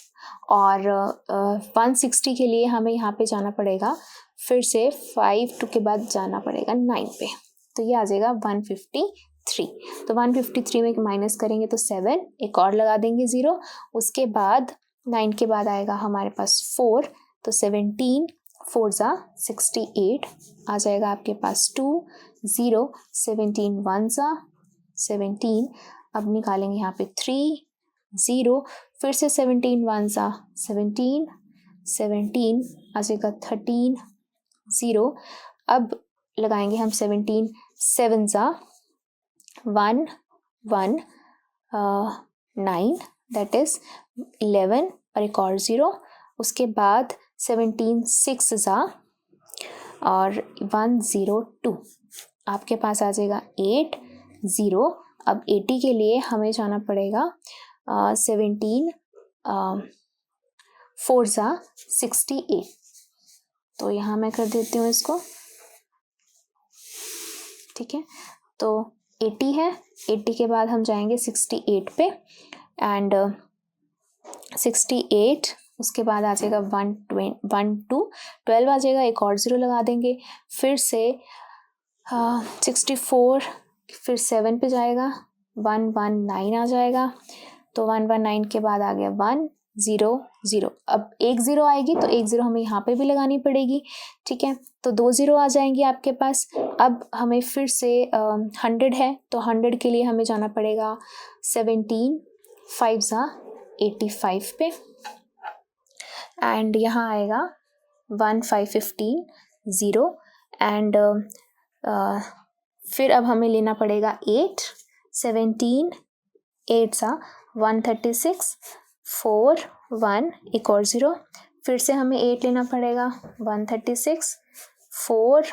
और 160 के लिए हमें यहाँ पे जाना पड़ेगा, फिर से 5 2 के बाद जाना पड़ेगा 9 पे, तो ये आ जाएगा 153। तो 153 में माइनस करेंगे तो 7, एक और लगा देंगे 0, उसके बाद 9 के बाद आएगा हमारे पास 4, तो 17 4 68 आ जाएगा आपके पास 2 0, 17 1 17, अब निकालेंगे यहाँ पे 3 0, फिर से 17 1 17 17 आ जाएगा 13 0, अब लगाएंगे हम 17 7 1 1 9, दैट इज 11, और एक और 0, उसके बाद 17 6 और 102 आपके पास आ जाएगा 8 0। अब 80 के लिए हमें जाना पड़ेगा 17 4 68, तो यहाँ मैं कर देती हूँ इसको। ठीक है, तो 80 है, 80 के बाद हम जाएंगे 68 पे, एंड 68 उसके बाद आ जाएगा 12 आ जाएगा, एक और 0 लगा देंगे, फिर से 64, फिर 7 पे जाएगा 119 आ जाएगा, तो 119 के बाद आ गया 1 0 0, अब एक 0 आएगी तो एक 0 हमें यहाँ पे भी लगानी पड़ेगी। ठीक है, तो 2 0 आ जाएंगे आपके पास। अब हमें फिर से 100 है, तो 100 के लिए हमें जाना पड़ेगा 17 5 85 पे, एंड यहाँ आएगा 1515 0, एंड फिर अब हमें लेना पड़ेगा 8 17 8 136 4 1, एक और 0, फिर से हमें 8 लेना पड़ेगा 136 4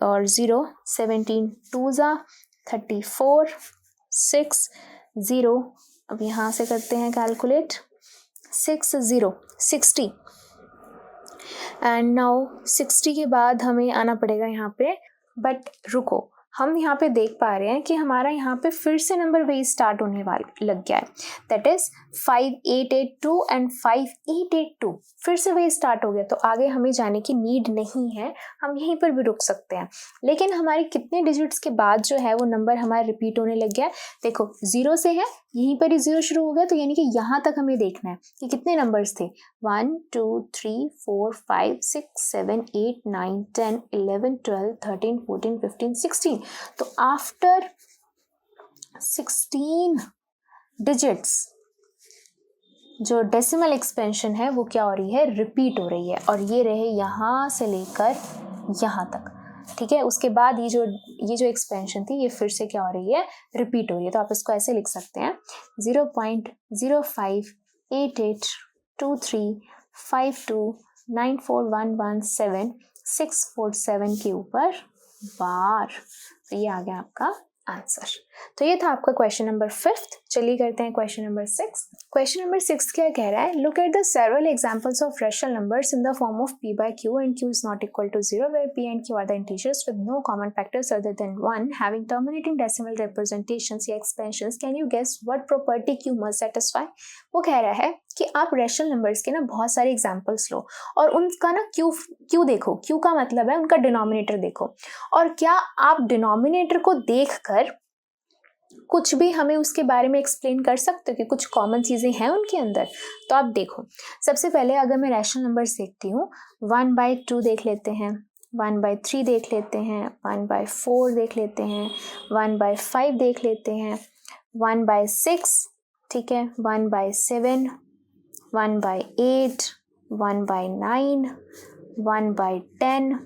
और 0, 17 2 34 6 0। अब यहाँ से करते हैं कैलकुलेट, 60 एंड नाउ 60 के बाद हमें आना पड़ेगा यहाँ पे, बट रुको, हम यहाँ पे देख पा रहे हैं कि हमारा यहाँ पे फिर से नंबर वही स्टार्ट होने वाला लग गया है, दैट इज 5882 एंड 5882 फिर से वही स्टार्ट हो गया। तो आगे हमें जाने की नीड नहीं है, हम यहीं पर भी रुक सकते हैं। लेकिन हमारे कितने डिजिट्स के बाद जो है वो नंबर हमारा रिपीट होने लग गया है। देखो 0 से है, यहीं पर ही 0 शुरू हो गया, तो यानी कि यहाँ तक हमें देखना है कि कितने नंबर्स थे, 1 2 3 4 5 6 7 8 9 10 11 12 13 14 15 16। तो आफ्टर 16 डिजिट्स जो डेसिमल एक्सपेंशन है वो क्या हो रही है, रिपीट हो रही है, और ये रहे यहाँ से लेकर यहाँ तक। ठीक है, उसके बाद ये जो एक्सपेंशन थी ये फिर से क्या हो रही है, रिपीट हो रही है। तो आप इसको ऐसे लिख सकते हैं 0.0588235294117647 के ऊपर बार। तो ये आ गया आपका आंसर। तो ये था आपका क्वेश्चन नंबर 5। चलिए करते हैं क्वेश्चन नंबर 6। क्वेश्चन नंबर 6 क्या कह रहा है, look at the several examples of rational numbers in the form of p by q and q is not equal to 0 where p and q are the integers with no common factors other than 1 having terminating decimal representations या expansions. Can you guess what property q must satisfy? वो कह रहा है कि आप रैशनल नंबर्स के ना बहुत सारे एग्जाम्पल्स लो और उनका ना क्यू देखो। क्यू का मतलब है उनका डिनोमिनेटर देखो, और क्या आप डिनोमिनेटर को देखकर कुछ भी हमें उसके बारे में एक्सप्लेन कर सकते हो कि कुछ कॉमन चीज़ें हैं उनके अंदर। तो आप देखो, सबसे पहले अगर मैं रैशनल नंबर्स देखती हूँ, 1/2 देख लेते हैं, 1/3 देख लेते हैं, 1/4 देख लेते हैं, 1/5 देख लेते हैं, 1/6, ठीक है, 1/7, 1/8, 1/9, 1/10,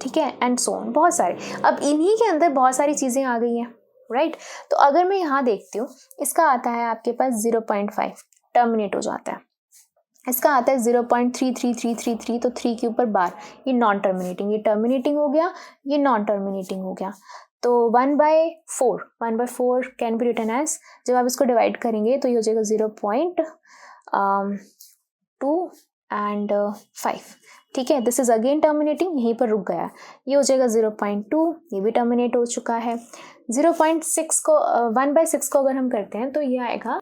ठीक है, एंड सो ऑन, बहुत सारे। अब इन्हीं के अंदर बहुत सारी चीज़ें आ गई हैं, राइट। तो अगर मैं यहाँ देखती हूँ, इसका आता है आपके पास 0.5, टर्मिनेट हो जाता है। इसका आता है 0.33333, तो 3 के ऊपर बार, ये नॉन टर्मिनेटिंग, ये टर्मिनेटिंग हो गया, ये नॉन टर्मिनेटिंग हो गया। तो 1/4 कैन बी रिटन एज, जब आप इसको डिवाइड करेंगे तो ये हो जाएगा 0.2 एंड 5, ठीक है। दिस इज अगेन टर्मिनेटिंग, यहीं पर रुक गया। ये हो जाएगा 0.2, ये भी टर्मिनेट हो चुका है। 0.6 को 1/6 को अगर हम करते हैं तो ये आएगा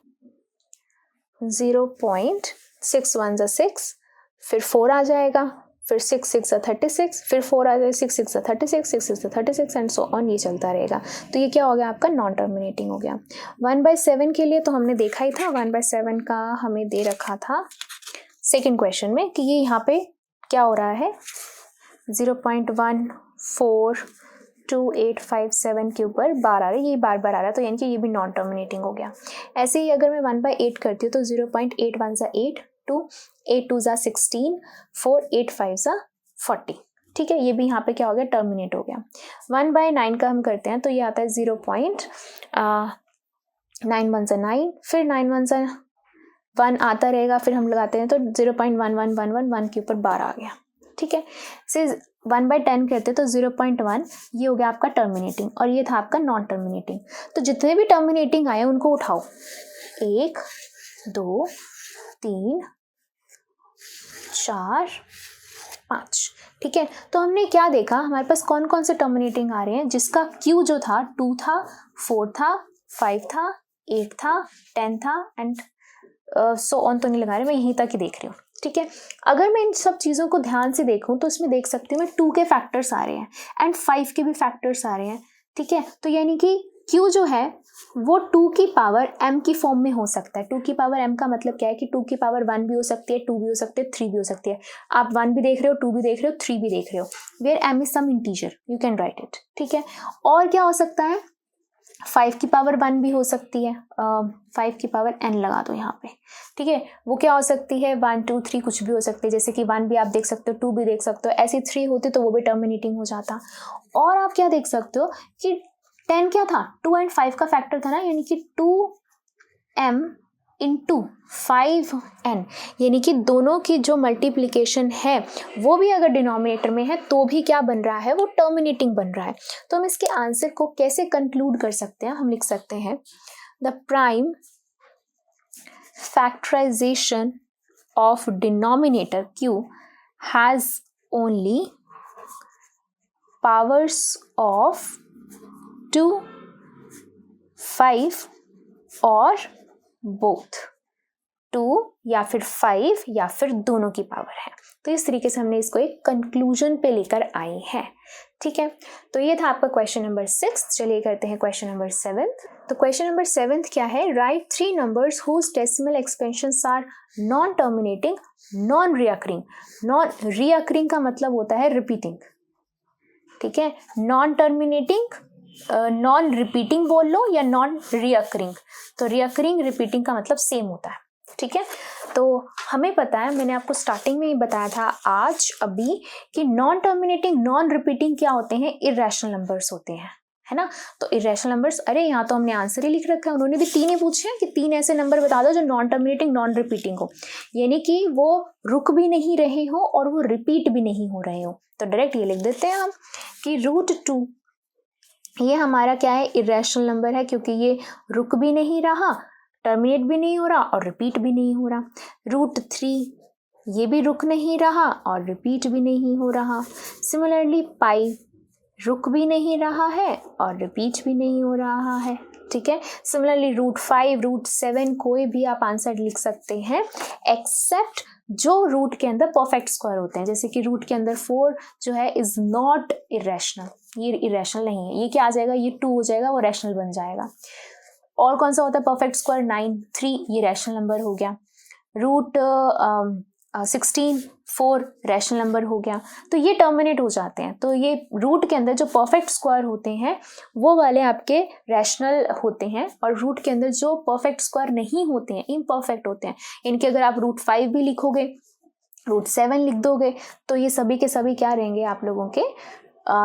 0.61 = 6, फिर 4 आ जाएगा, फिर 6 6 = 36, फिर 4 आ जाएगा, 6 6 = 36, 6 6 = 36 एंड सो ऑन, ये चलता रहेगा। तो ये क्या हो गया आपका, नॉन टर्मिनेटिंग हो गया। 1/7 के लिए तो हमने देखा ही था, 1/7 का हमें दे रखा था सेकेंड क्वेश्चन में कि ये यहाँ पे क्या हो रहा है, 0.142857 के ऊपर बार आ रहा है, ये बार बार आ रहा है, तो यानी कि ये भी नॉन टर्मिनेटिंग हो गया। ऐसे ही अगर मैं 1/8 करती हूँ तो 0.81 = 8, 2 8 2 = 16, 4 8 5 = 40, ठीक है, ये भी यहाँ पे क्या हो गया, टर्मिनेट हो गया। 1/9 का हम करते हैं तो ये आता है 0.91 = 9, फिर 9 1 = 1 आता रहेगा, फिर हम लगाते हैं तो 0.1111 के ऊपर बार आ गया, ठीक है। से 1/10 करते हैं तो 0.1, ये हो गया आपका टर्मिनेटिंग, और ये था आपका नॉन टर्मिनेटिंग। तो जितने भी टर्मिनेटिंग आए उनको उठाओ, 1 2 3 4 5, ठीक है। तो हमने क्या देखा, हमारे पास कौन कौन से टर्मिनेटिंग आ रहे हैं, जिसका क्यू जो था 2 था, 4 था, 5 था, 8 था, 10 था एंड सो ऑन तो नहीं लगा रहे, मैं यहीं तक ही देख रही हूँ, ठीक है। अगर मैं इन सब चीज़ों को ध्यान से देखूँ तो इसमें देख सकती हूँ मैं 2 के फैक्टर्स आ रहे हैं एंड 5 के भी फैक्टर्स आ रहे हैं, ठीक है। तो यानी कि Q जो है वो 2 की पावर m की फॉर्म में हो सकता है। 2 की पावर m का मतलब क्या है कि 2 की पावर 1 भी हो सकती है, 2 भी हो सकती है, 3 भी हो सकती है। आप 1 भी देख रहे हो, 2 भी देख रहे हो, 3 भी देख रहे हो, where m is some integer, you can write it, ठीक है। और क्या हो सकता है, 5 की पावर 1 भी हो सकती है, 5 की पावर n लगा दो यहाँ पे, ठीक है। वो क्या हो सकती है, 1 2 3 कुछ भी हो सकती है, जैसे कि 1 भी आप देख सकते हो, 2 भी देख सकते हो, ऐसी 3 होती तो वो भी टर्मिनेटिंग हो जाता। और आप क्या देख सकते हो कि 10 क्या था, 2 एंड 5 का फैक्टर था ना, यानी कि 2m × 5n, यानी कि दोनों की जो मल्टीप्लिकेशन है वो भी अगर डिनोमिनेटर में है तो भी क्या बन रहा है, वो टर्मिनेटिंग बन रहा है। तो हम इसके आंसर को कैसे कंक्लूड कर सकते हैं, हम लिख सकते हैं the prime factorization of denominator q has only powers of 2, 5 और both 2 या फिर 5 या फिर दोनों की पावर है। तो इस तरीके से हमने इसको एक कंक्लूजन पे लेकर आए हैं। ठीक है, तो ये था आपका क्वेश्चन नंबर 6। चलिए करते हैं क्वेश्चन नंबर 7। तो क्वेश्चन नंबर 7 क्या है, write 3 numbers whose decimal expansions are non terminating non recurring. Non recurring का मतलब होता है रिपीटिंग, ठीक है, नॉन टर्मिनेटिंग नॉन रिपीटिंग बोल लो या नॉन रिअकरिंग। तो रिअकरिंग रिपीटिंग का मतलब सेम होता है। ठीक है, तो हमें पता है, मैंने आपको स्टार्टिंग में ही बताया था आज अभी कि नॉन टर्मिनेटिंग नॉन रिपीटिंग क्या होते हैं, इररेशनल नंबर्स होते हैं, है ना। तो इररेशनल नंबर्स, अरे यहाँ तो हमने आंसर ही लिख रखा है, उन्होंने भी 3 ही पूछे हैं कि 3 ऐसे नंबर बता दो जो नॉन टर्मिनेटिंग नॉन रिपीटिंग हो, यानी कि वो रुक भी नहीं रहे हो और वो रिपीट भी नहीं हो रहे हो। तो डायरेक्ट ये लिख देते हैं हम कि √2 ये हमारा क्या है, इररेशनल नंबर है, क्योंकि ये रुक भी नहीं रहा, टर्मिनेट भी नहीं हो रहा और रिपीट भी नहीं हो रहा। √3 ये भी रुक नहीं रहा और रिपीट भी नहीं हो रहा। सिमिलरली पाई रुक भी नहीं रहा है और रिपीट भी नहीं हो रहा है। ठीक है, सिमिलरली √5 √7 कोई भी आप आंसर लिख सकते हैं एक्सेप्ट जो रूट के अंदर परफेक्ट स्क्वायर होते हैं, जैसे कि रूट के अंदर 4 जो है इज नॉट इरेशनल, ये इरेशनल नहीं है, ये क्या आ जाएगा, ये 2 हो जाएगा, वो रैशनल बन जाएगा। और कौन सा होता है परफेक्ट स्क्वायर, 9 3 ये रैशनल नंबर हो गया। √16 4 रैशनल नंबर हो गया। तो ये टर्मिनेट हो जाते हैं, तो ये रूट के अंदर जो परफेक्ट स्क्वायर होते हैं वो वाले आपके रैशनल होते हैं, और रूट के अंदर जो परफेक्ट स्क्वायर नहीं होते हैं, इम्परफेक्ट होते हैं, इनके अगर आप √5 भी लिखोगे, √7 लिख दोगे, तो ये सभी के सभी क्या रहेंगे आप लोगों के,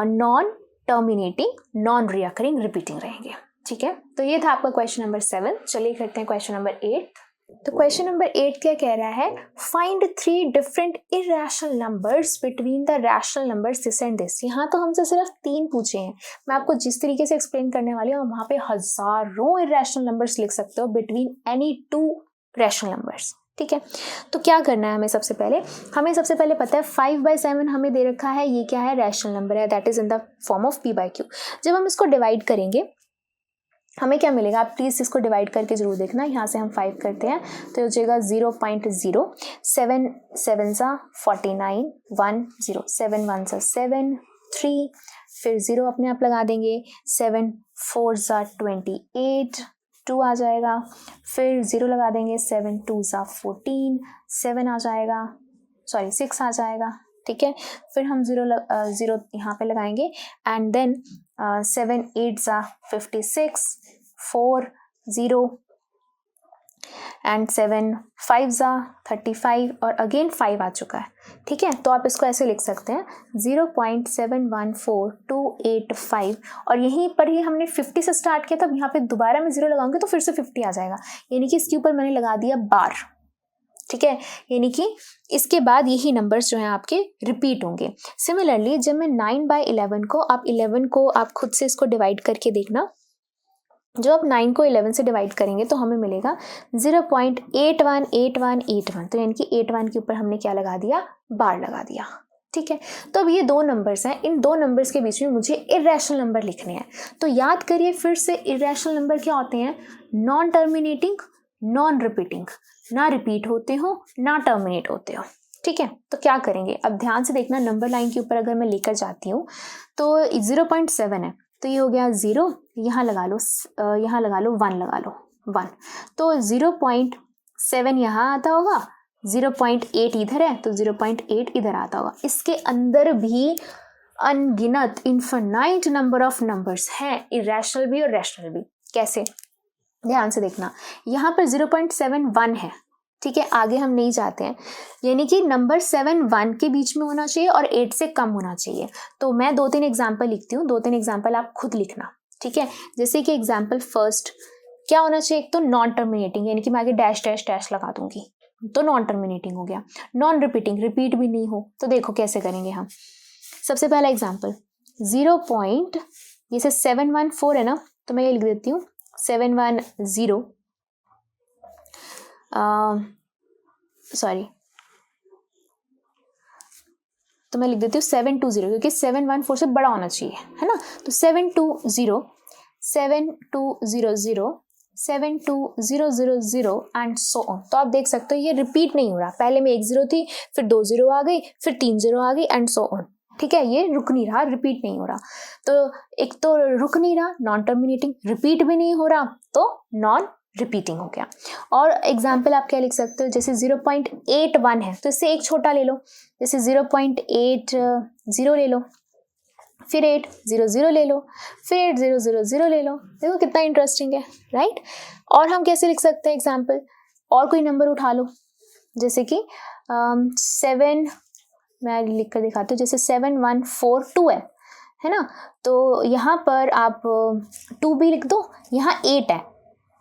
नॉन टर्मिनेटिंग नॉन रिअकरिंग रिपीटिंग रहेंगे। ठीक है, तो ये था आपका क्वेश्चन नंबर 7। चलिए करते हैं क्वेश्चन नंबर 8। तो क्वेश्चन नंबर 8 क्या कह रहा है, find 3 different irrational numbers between the rational numbers this and this. यहाँ तो हमसे सिर्फ 3 पूछे हैं, मैं आपको जिस तरीके से एक्सप्लेन करने वाली हूँ वहाँ पे हजारों इरेशनल नंबर्स लिख सकते हो बिटवीन एनी 2 रैशनल नंबर्स। ठीक है, तो क्या करना है हमें सबसे पहले पता है 5/7 हमें दे रखा है, ये क्या है, रैशनल नंबर है, that is in the form of p/q। जब हम इसको डिवाइड करेंगे हमें क्या मिलेगा, आप प्लीज इसको डिवाइड करके जरूर देखना। यहाँ से हम 5 करते हैं तो हो जाएगा 0.0, 7 7 सा 49, 1 0, 7 1 सा 7, 3 फिर 0 अपने आप लगा देंगे, 7 4 सा 28, 2 आ जाएगा, फिर 0 लगा देंगे, 7 2 सा 14, 7 आ जाएगा, सॉरी 6 आ जाएगा। ठीक है, फिर हम 0 यहाँ पे लगाएंगे एंड देन 7 8 सा 56, 4 0 एंड 7 5 सा 35 और अगेन 5 आ चुका है। ठीक है, तो आप इसको ऐसे लिख सकते हैं 0.714285 और यहीं पर ही हमने 50 से स्टार्ट किया, तब यहाँ पे दोबारा मैं 0 लगाऊंगी तो फिर से 50 आ जाएगा, यानी कि इसके ऊपर मैंने लगा दिया बार। ठीक है, यानी कि इसके बाद यही नंबर्स जो हैं आपके रिपीट होंगे। सिमिलरली जब मैं 9/11 को, आप 11 को आप खुद से इसको डिवाइड करके देखना, जब आप 9 को 11 से डिवाइड करेंगे तो हमें मिलेगा 0.818181, तो यानी कि 81 के ऊपर हमने क्या लगा दिया, बार लगा दिया। ठीक है, तो अब ये 2 नंबर्स हैं, इन 2 नंबर्स के बीच में मुझे इरेशनल नंबर लिखने हैं। तो याद करिए फिर से, इरेशनल नंबर क्या होते हैं, नॉन टर्मिनेटिंग नॉन रिपीटिंग, ना रिपीट होते हो ना टर्मिनेट होते हो। ठीक है, तो क्या करेंगे, अब ध्यान से देखना, नंबर लाइन के ऊपर अगर मैं लेकर जाती हूँ तो 0.7 है, तो ये हो गया 0, यहाँ लगा लो 1 लगा लो 1, तो 0.7 यहाँ आता होगा, 0.8 इधर है तो 0.8 इधर आता होगा। इसके अंदर भी अनगिनत इन्फिनाइट नंबर ऑफ नंबर्स हैं, इरेशनल भी और रैशनल भी। कैसे, ध्यान से देखना, यहाँ पर 0.71 है। ठीक है, आगे हम नहीं जाते हैं, यानी कि नंबर 7 1 के बीच में होना चाहिए और 8 से कम होना चाहिए। तो मैं 2-3 एग्जाम्पल लिखती हूँ, 2-3 एग्जाम्पल आप खुद लिखना। ठीक है, जैसे कि एग्जाम्पल फर्स्ट क्या होना चाहिए, एक तो नॉन टर्मिनेटिंग, यानी कि मैं आगे डैश डैश डैश लगा दूंगी तो नॉन टर्मिनेटिंग हो गया। नॉन रिपीटिंग, रिपीट भी नहीं हो, तो देखो कैसे करेंगे हम। सबसे पहला एग्जाम्पल 0. जैसे 714 है ना, तो मैं ये लिख देती हूँ 710, तो मैं लिख देती हूँ 720 क्योंकि 714 से बड़ा होना चाहिए, है ना। तो 720 7200 72000 एंड सो ऑन। तो आप देख सकते हो ये रिपीट नहीं हो रहा, पहले में 1 0 थी, फिर 2 0 आ गई, फिर 3 0 आ गई एंड सो ऑन। ठीक है, ये रुक नहीं रहा, रिपीट नहीं हो रहा। तो एक तो रुक नहीं रहा, नॉन टर्मिनेटिंग, रिपीट भी नहीं हो रहा, तो नॉन रिपीटिंग हो गया। और एग्जाम्पल आप क्या लिख सकते हो, जैसे 0.81 है तो इससे एक छोटा ले लो, जैसे 0.80 ले लो, फिर 800 ले लो, फिर 800 ले लो। देखो कितना इंटरेस्टिंग है, राइट। और हम कैसे लिख सकते हैं एग्जाम्पल, और कोई नंबर उठा लो, जैसे कि 7, मैं लिख कर दिखाती हूँ, जैसे 7142 है ना। तो यहाँ पर आप 2 भी लिख दो, यहाँ 8 है,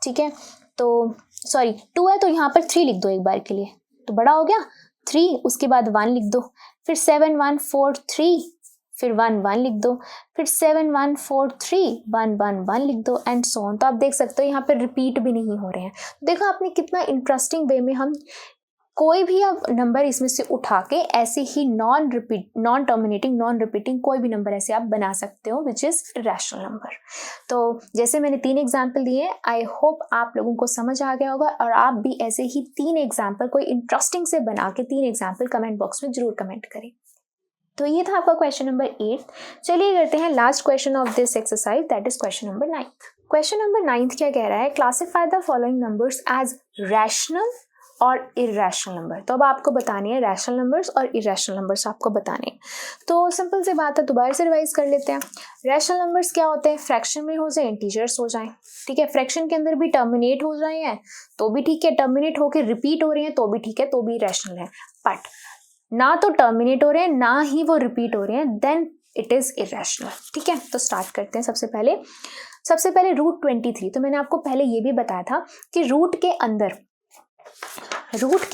ठीक है। तो सॉरी 2 है तो यहाँ पर 3 लिख दो एक बार के लिए, तो बड़ा हो गया 3, उसके बाद 1 लिख दो, फिर 7143, फिर 1 1 लिख दो, फिर 7143 1 1 1 लिख दो एंड सो ऑन। तो आप देख सकते हो यहाँ पर रिपीट भी नहीं हो रहे हैं। देखो आपने कितना इंटरेस्टिंग वे में हम कोई भी अब नंबर इसमें से उठा के ऐसे ही नॉन टर्मिनेटिंग नॉन रिपीटिंग कोई भी नंबर ऐसे आप बना सकते हो विच इज रैशनल नंबर। तो जैसे मैंने 3 एग्जाम्पल दिए, आई होप आप लोगों को समझ आ गया होगा, और आप भी ऐसे ही 3 एग्जाम्पल कोई इंटरेस्टिंग से बना के 3 एग्जाम्पल कमेंट बॉक्स में जरूर कमेंट करें। तो ये था आपका क्वेश्चन नंबर 8। चलिए करते हैं last question of this exercise, that is question number 9। Question number 9 क्या कह रहा है, classify the following numbers as rational और इरेशनल नंबर। तो अब आपको बतानी है रैशनल नंबर्स और इरेशनल नंबर्स आपको बताने हैं। तो सिंपल सी बात है, दोबारा से रिवाइज कर लेते हैं। रैशनल नंबर्स क्या होते हैं, फ्रैक्शन में हो जाए, इंटीजर्स हो जाएं, ठीक है। फ्रैक्शन के अंदर भी टर्मिनेट हो रहे हैं तो भी ठीक है, टर्मिनेट होकर रिपीट हो रहे हैं तो भी ठीक है, तो भी रैशनल है। बट ना तो टर्मिनेट हो रहे हैं ना ही वो रिपीट हो रहे हैं, देन इट इज इरेशनल, ठीक है। तो स्टार्ट करते हैं। सबसे पहले रूट 23। तो मैंने आपको पहले ये भी बताया था कि रूट के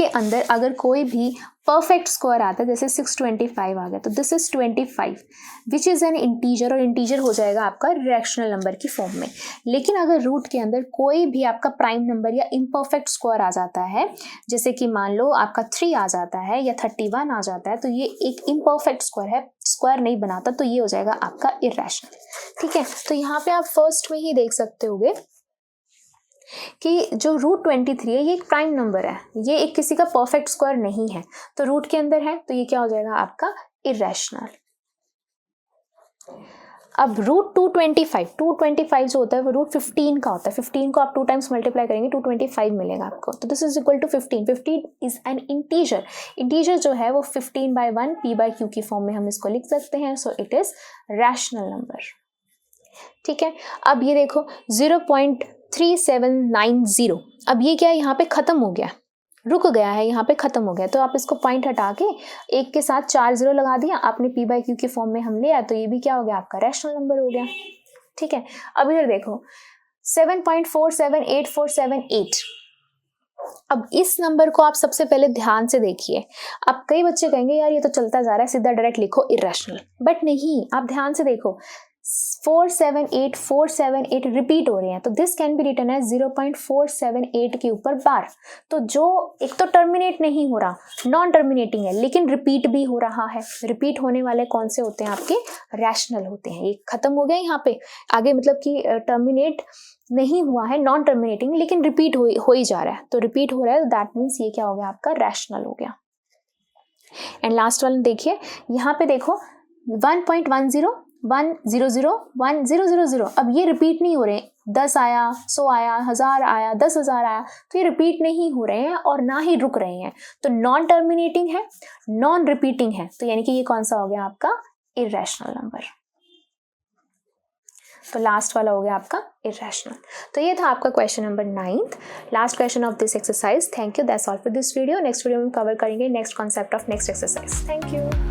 अंदर अगर कोई भी परफेक्ट स्क्वायर आता है, जैसे 625 आ गया, तो this is 25 which is an integer, और इंटीजर हो जाएगा आपका रैशनल नंबर की फॉर्म में। लेकिन अगर रूट के अंदर कोई भी आपका प्राइम नंबर या इम्परफेक्ट स्क्वायर आ जाता है, जैसे कि मान लो आपका 3 आ जाता है या 31 आ जाता है, तो ये एक इम्परफेक्ट स्क्वायर है, स्क्वायर नहीं बनाता, तो ये हो जाएगा आपका इरेशनल, ठीक है। तो यहाँ पे आप फर्स्ट में ही देख सकते होगे कि जो रूट 23 है ये एक प्राइम नंबर है, ये एक किसी का परफेक्ट स्क्वायर नहीं है, तो रूट के अंदर है तो ये क्या हो जाएगा आपका इरेशनल। अब रूट 225 जो होता है वो रूट 15 का होता है। 15 को आप 2 टाइम्स मल्टीप्लाई करेंगे 225 मिलेगा आपको, तो this is equal to 15 is an integer जो है वो 15/1 p/q की फॉर्म में हम इसको लिख सकते हैं, so it is rational number, ठीक है। अब ये देखो 0.3790, अब ये क्या है, यहाँ पे खत्म हो गया, रुक गया है, यहाँ पे खत्म हो गया, तो आप इसको पॉइंट हटा के एक के साथ 4 0 लगा दिया आपने, p/q की फॉर्म में हम ले आए, तो ये भी क्या हो गया आपका रैशनल नंबर हो गया, ठीक है। अब इधर देखो 7.478478, अब इस नंबर को आप सबसे पहले ध्यान से देखिए। अब कई बच्चे कहेंगे यार ये तो चलता जा रहा है, सीधा डायरेक्ट लिखो इरेशनल, बट नहीं, आप ध्यान से देखो 478 रिपीट हो रहे हैं, तो this can be written as 0.478 के ऊपर बार। तो जो एक तो टर्मिनेट नहीं हो रहा, नॉन टर्मिनेटिंग है, लेकिन रिपीट भी हो रहा है। रिपीट होने वाले कौन से होते हैं आपके, रैशनल होते हैं। ये खत्म हो गया यहाँ पे, आगे मतलब कि टर्मिनेट नहीं हुआ है, नॉन टर्मिनेटिंग, लेकिन रिपीट हो ही जा रहा है, तो रिपीट हो रहा है, दैट मीन्स ये क्या हो गया आपका रैशनल हो गया। एंड लास्ट वाला देखिए, यहाँ पे देखो 1.10 100 अब ये रिपीट नहीं हो रहे, 10 आया, 100 आया, 1000 आया, 10,000 आया, तो ये रिपीट नहीं हो रहे हैं और ना ही रुक रहे हैं, तो नॉन टर्मिनेटिंग है, नॉन रिपीटिंग है, तो यानी कि ये कौन सा हो गया आपका इरेशनल नंबर। तो लास्ट वाला हो गया आपका इरेशनल। तो ये था आपका question number 9, last question of this exercise. Thank you, that's all for this video. Next video में कवर करेंगे next concept of next exercise. Thank you.